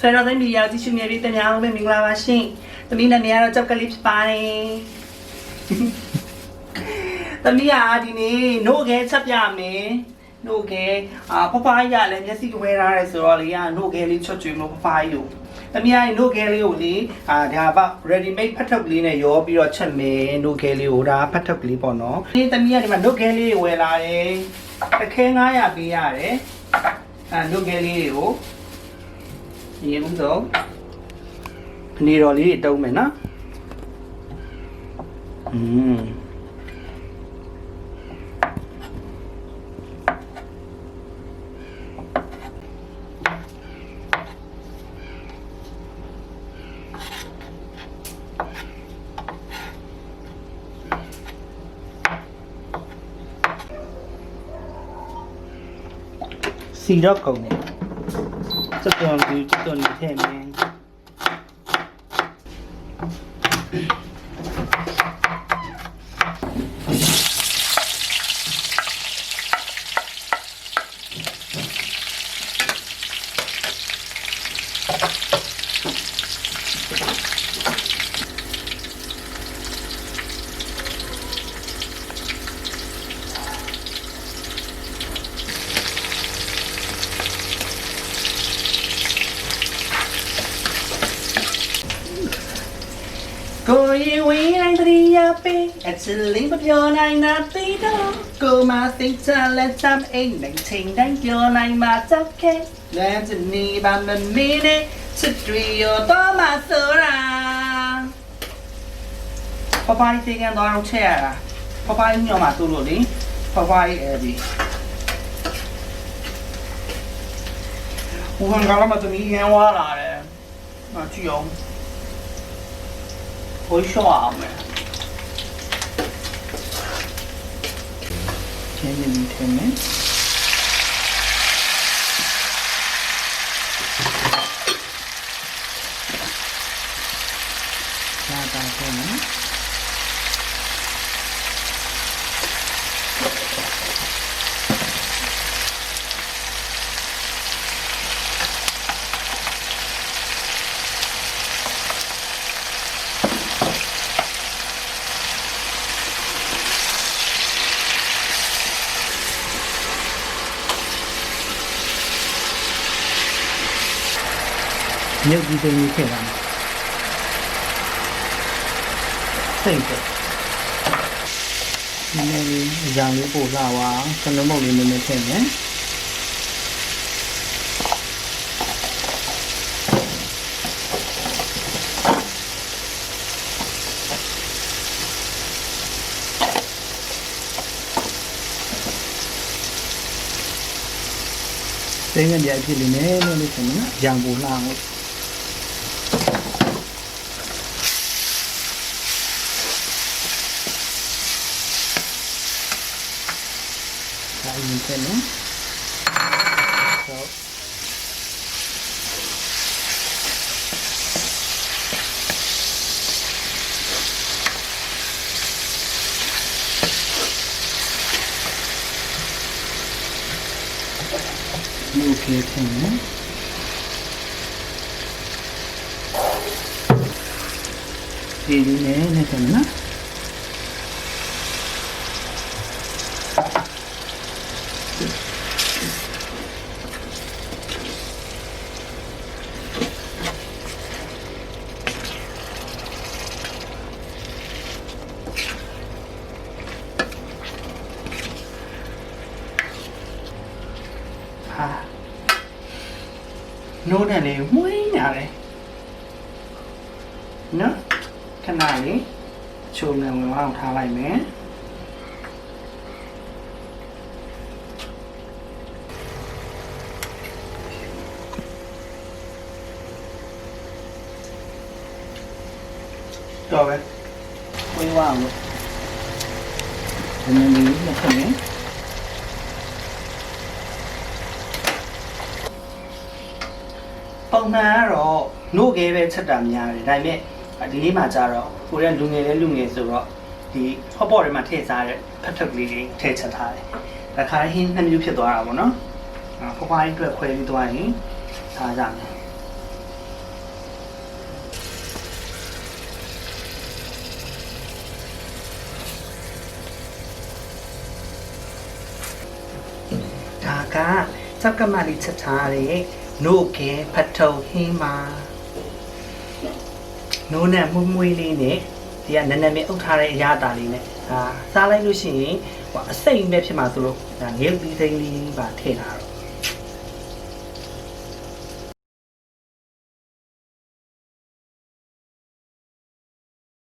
Sawe Taw Sein Media ကြည့်ရှုနေပြီးတများအောင်ပဲမင်္ဂလာပါရှင်။သမီးနာမည်ကတော့ကြောက်ကလေးဖြစ်ပါတယ်။သမီးကဒီနေ့နို့ခဲချက်ပြမယ်။နို့ခဲဖဖားကြီးကလည်းမျက်စိကဝဲထားတယ်ဆိုတော့လေနို့ခဲလေးချွတ်ကျွေးလို့ဖဖားကြီးကိုသမီးကနို့ခဲလေးကိုလေဒါက ready made ဖတ်ထုတ်ကလေးနဲ့ရောပြီးတော့ချက်မယ်နို့ခဲလေးကိုဒါဖတ်ထုတ်ကလေးပေါ့နော်။ဒီသမီးကဒီမှာနို့ခဲလေးဝယ်လာတယ်။တစ်ခဲ900ပေးရတယ်။နို့ခဲလေးတွေကိုရေဦးဆုံးနေတော်လေးတုံးမယ်နော်စီတော့ကုန်တယ်စက်တော်ကြီးတော်နေထဲမှာကိုရင်ဝင်းတိုင်းတရီယာပေးအချစ်လေးမပြောနိုင်တာသိတော့ကိုမသိချလက်ချမ်းအိမ်နိုင်ချိန်တိုင်းပြောနိုင်မှာချက်ခဲလမ်းချနေပါမမေးနဲ့ချစ်တွေရောတော့မဆိုတာပပအိုင်သေးကန်တော့ချက်ရတာပပအိုင်ညောမှာသူ့လို့လေပပအိုင်အဲဒီဟိုဟန်ကလာမတူမီရန်ဝါလာတယ်မကြည့်အောင်会爽没？前面一天没？下大天没？မြုပ်ပြီးသိနေခဲ့တာစိတ်ပဲနည်းနည်းလေးအကြောင်းလေးပို့လာပါခဏမုတ်လေးနည်းနည်းထည့်မယ်သိငယ်ပြအဖြစ်လေးနည်းနည်းလေးထည့်မယ်နော်အကြောင်းပို့လာအောင်Ini kan, so okay kan, ini kan na.နိုးတယ်လေမွှေးညာတယ်နော်ခဏလေးချိုးနေဝင်အောင်ထားလိုက်မယ်တော့ပဲဝေးအောင်လို့ဒီနေ့လေးလက်ခံမယ်ပုံမှန်ကတော့နို့ခဲပဲချက်တာများတယ်ဒါပေမဲ့ဒီနေ့မှကျတော့ကိုရဲလူငယ်လဲလူငယ်ဆိုတော့ဒီဟော့ပေါ့တွေမှာထည့်စားတဲ့ဖတ်ထုတ်လေးတွေထည့်ချက်ထားတယ်ဒါခါဟင်းနှစ်မျိုးဖြစ်သွားတာပေါ့နော်ဖွားဖွားလေးအတွက်ခွဲပြီးသွားရင်စားကြမယ် ကစက်ကမလေးချက်ထားတဲ့နို့ခဲဖတ်ထုံဟင်းပါနိုးနဲ့မွေးလေးနဲ့ဒီကနည်းနည်းလေးအုပ်ထားတဲ့အရာတာလေးနဲ့စားလိုက်လို့ရှိရင်အစိမ့်ပဲဖြစ်မှာဆိုလို့ငရုတ်သီးစိမ်းလေးပါထည့်ထားတော့